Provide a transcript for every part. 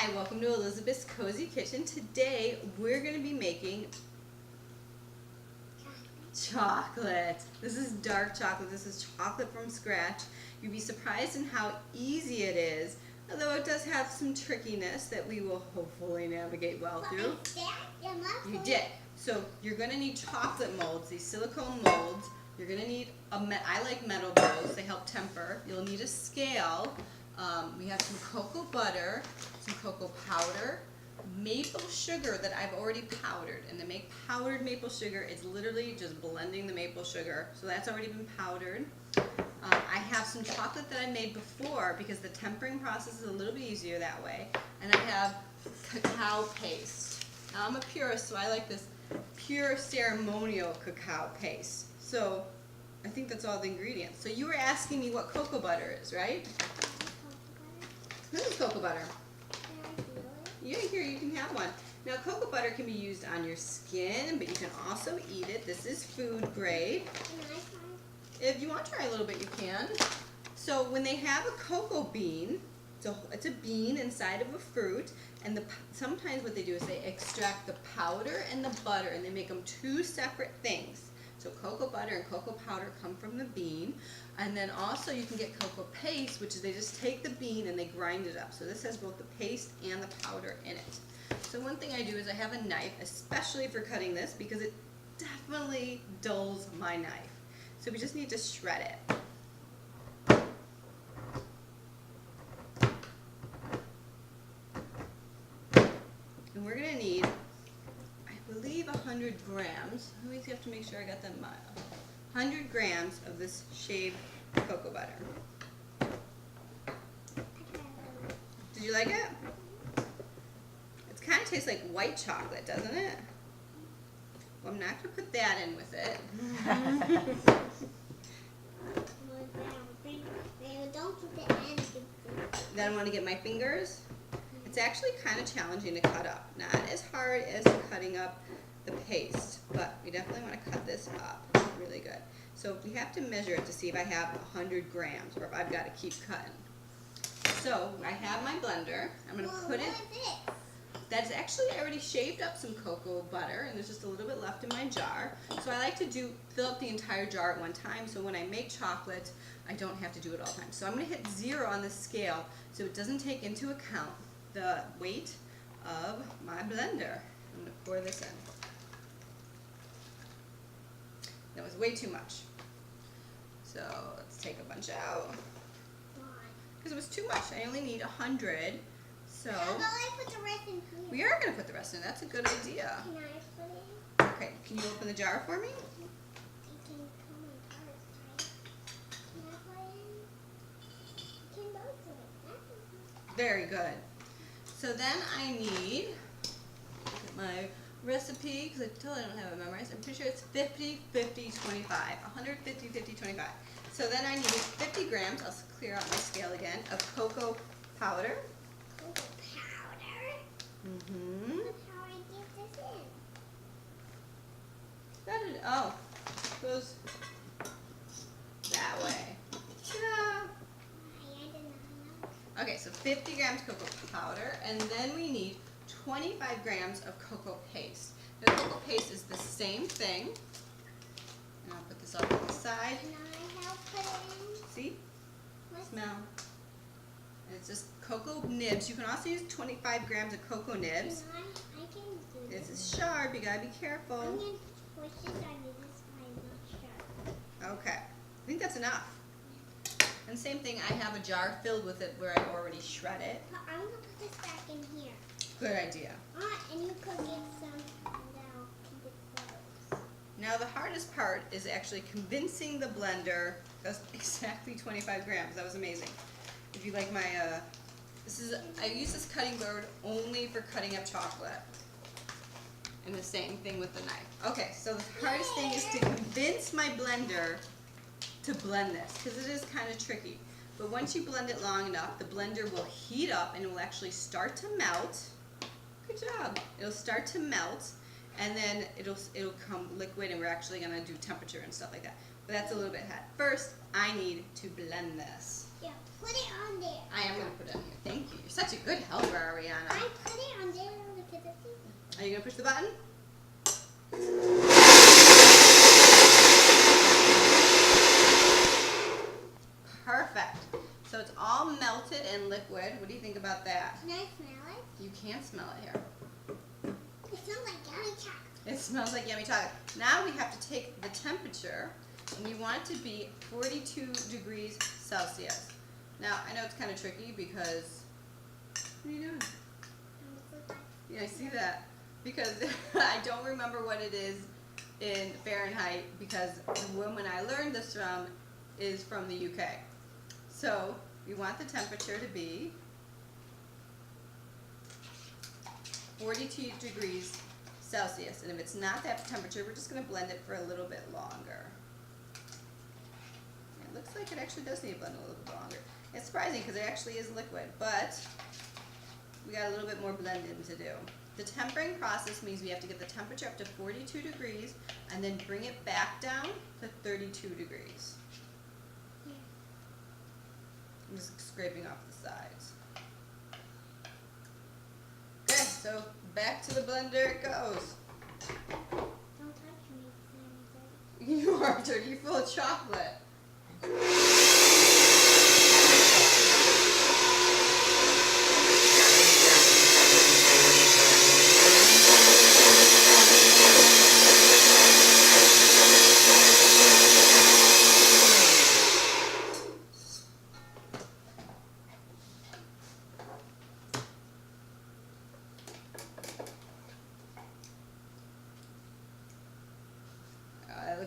Hi, welcome to Elizabeth's Cozy Kitchen. Today we're going to be making chocolate. This is dark chocolate. This is chocolate from scratch. You'd be surprised in how easy it is, although it does have some trickiness that we will hopefully navigate well through. You did. So you're going to need chocolate molds, these silicone molds. You're going to need, I like metal bowls, they help temper. You'll need a scale. We have some cocoa butter, some cocoa powder, maple sugar that I've already powdered. And to make powdered maple sugar, it's literally just blending the maple sugar. So that's already been powdered. I have some chocolate that I made before because the tempering process is a little bit easier that way. And I have cacao paste. Now I'm a purist, so I like this pure ceremonial cacao paste. So I think that's all the ingredients. So you were asking me what cocoa butter is, right? This is cocoa butter. Yeah, here, you can have one. Now, cocoa butter can be used on your skin, but you can also eat it. This is food grade. If you want to try a little bit, you can. So when they have a cocoa bean, it's a bean inside of a fruit, and sometimes what they do is they extract the powder and the butter, and they make them two separate things. So cocoa butter and cocoa powder come from the bean, and then also you can get cocoa paste, which is they just take the bean and they grind it up. So this has both the paste and the powder in it. So one thing I do is I have a knife, especially for cutting this, because it definitely dulls my knife. So we just need to shred it. And we're going to need, I believe, 100 grams. I always have to make sure I got that 100 grams of this shaved cocoa butter. Did you like it? It kind of tastes like white chocolate, doesn't it? Well, I'm not going to put that in with it. Then I want to get my fingers. It's actually kind of challenging to cut up. Not as hard as cutting up the paste, but we definitely want to cut this up really good. So we have to measure it to see if I have 100 grams or if I've got to keep cutting. So I have my blender. I'm going to put it. That's actually, I already shaved up some cocoa butter, and there's just a little bit left in my jar. So I like to fill up the entire jar at one time, so when I make chocolate, I don't have to do it all the time. So I'm going to hit 0 on the scale so it doesn't take into account the weight of my blender. I'm going to pour this in. That was way too much. So let's take a bunch out. Because it was too much. I only need 100. So how about I put the rest in here? We are going to put the rest in. That's a good idea. Can I put it in? Okay, can you open the jar for me? It can come in parts, right? Can I put it in? You can both put it. Very good. So then I need, look at my recipe, because I totally don't have it memorized. I'm pretty sure it's 50, 50, 25. 150, 50, 25. So then I need 50 grams, I'll clear out my scale again, of cocoa powder. Cocoa powder? Mm-hmm. That's how I get this in. Oh, goes that way. Ta-da! I did not know. Okay, so 50 grams cocoa powder, and then we need 25 grams of cocoa paste. The cocoa paste is the same thing. And I'll put this off to the side. Can I help put it in? See? What? Smell. And it's just cocoa nibs. You can also use 25 grams of cocoa nibs. I can do This this. is sharp. You gotta be careful. I'm going to push this under this one, not sharp. Okay. I think that's enough. And same thing, I have a jar filled with it where I already shred it. But I'm going to put this back in here. Good idea. And you could get some now keep it close. Now the hardest part is actually convincing the blender that's exactly 25 grams. That was amazing. If you like my, I use this cutting board only for cutting up chocolate. And the same thing with the knife. Okay, so the hardest thing is to convince my blender to blend this, because it is kind of tricky. But once you blend it long enough, the blender will heat up and it will actually start to melt. Good job. It'll start to melt, and then it'll come liquid, and we're actually going to do temperature and stuff like that. But that's a little bit ahead. First, I need to blend this. Yeah. put it on there. I am going to put it on here. Thank you. You're such a good helper, Ariana. I put it on there because it's easy. Are you going to push the button? Perfect. So it's all melted and liquid. What do you think about that? Can I smell it? You can smell it here. It smells like yummy chocolate. It smells like yummy chocolate. Now we have to take the temperature, and you want it to be 42 degrees Celsius. Now, I know it's kind of tricky because, what are you doing? Yeah, I see that. Because I don't remember what it is in Fahrenheit because the woman I learned this from is from the UK. So, we want the temperature to be 42 degrees Celsius. And if it's not that temperature, we're just going to blend it for a little bit longer. It looks like it actually does need to blend a little bit longer. It's surprising because it actually is liquid, but we got a little bit more blending to do. The tempering process means we have to get the temperature up to 42 degrees and then bring it back down to 32 degrees. I'm just scraping off the sides. Okay, so back to the blender it goes. Don't touch me, because I'm dirty. You are dirty, you're full of chocolate.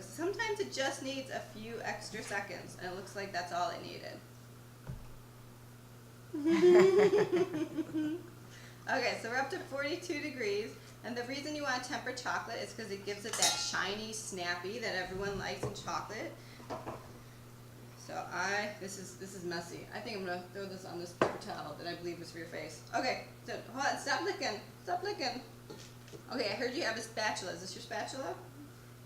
Sometimes it just needs a few extra seconds, and it looks like that's all it needed. Okay, so we're up to 42 degrees, and the reason you want to temper chocolate is because it gives it that shiny, snappy that everyone likes in chocolate. So this is messy. I think I'm gonna throw this on this paper towel that I believe was for your face. Okay, so hold on, stop licking, stop licking. Okay, I heard you have a spatula. Is this your spatula?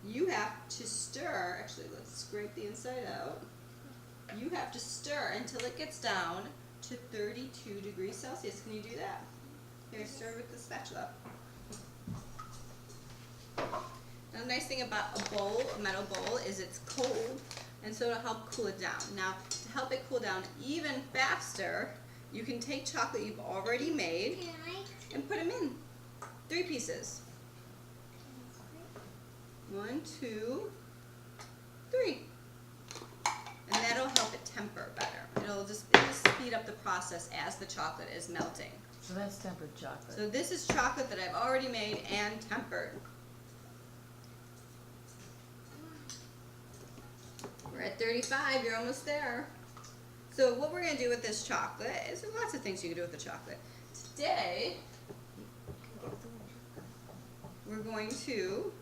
You have to stir, actually let's scrape the inside out. You have to stir until it gets down to 32 degrees Celsius. Can you do that? Here, stir with the spatula. Now the nice thing about a bowl, a metal bowl, is it's cold, and so it'll help cool it down. Now, to help it cool down even faster, you can take chocolate you've already made and put them in. 3 pieces. 1, 2, 3. And that'll help it temper better. It'll just speed up the process as the chocolate is melting. So that's tempered chocolate. So this is chocolate that I've already made and tempered. We're at 35, you're almost there. So what we're going to do with this chocolate is there's lots of things you can do with the chocolate. Today, we're going to...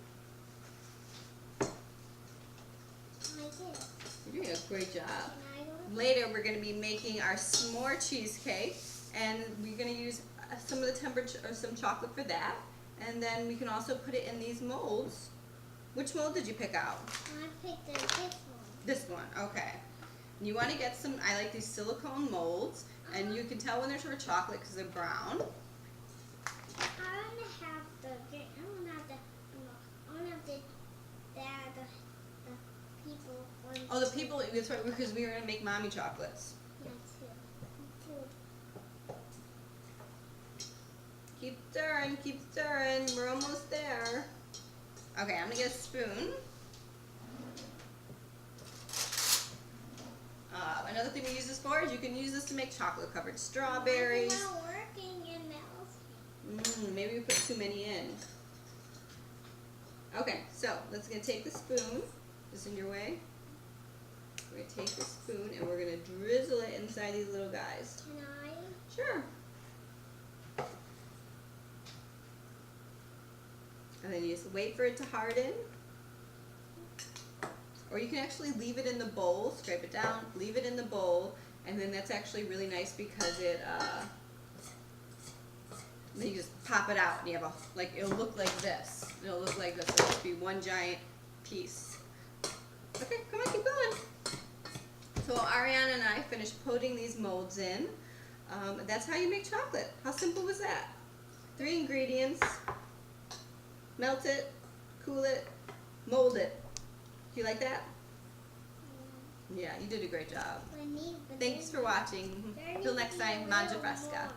You're doing a great job. Later, we're going to be making our s'more cheesecake, and we're going to use some of the temperature or some chocolate for that. And then we can also put it in these molds. Which mold did you pick out? I picked this one. This one, okay. And you want to get some, I like these silicone molds, and you can tell when they're for chocolate because they're brown. I want to have the people. Oh, the people, that's right, because we were going to make mommy chocolates. Keep stirring, we're almost there. Okay, I'm going to get a spoon. Another thing we use this for is you can use this to make chocolate covered strawberries. It's not working and melting. Maybe we put too many in. Okay, so let's gonna take the spoon. Is this in your way? We're gonna take the spoon and we're gonna drizzle it inside these little guys. Can I? Sure. And then you just wait for it to harden. Or you can actually leave it in the bowl, scrape it down, leave it in the bowl, and then that's actually really nice because it, then you just pop it out and you have a, like, it'll look like this. It'll look like this. It'll just be one giant piece. Okay, come on, keep going. So Ariana and I finished putting these molds in. That's how you make chocolate. How simple was that? 3 ingredients. Melt it, cool it, mold it. Do you like that? Yeah, you did a great job. Thanks for watching. Till next time, Manja Fresca.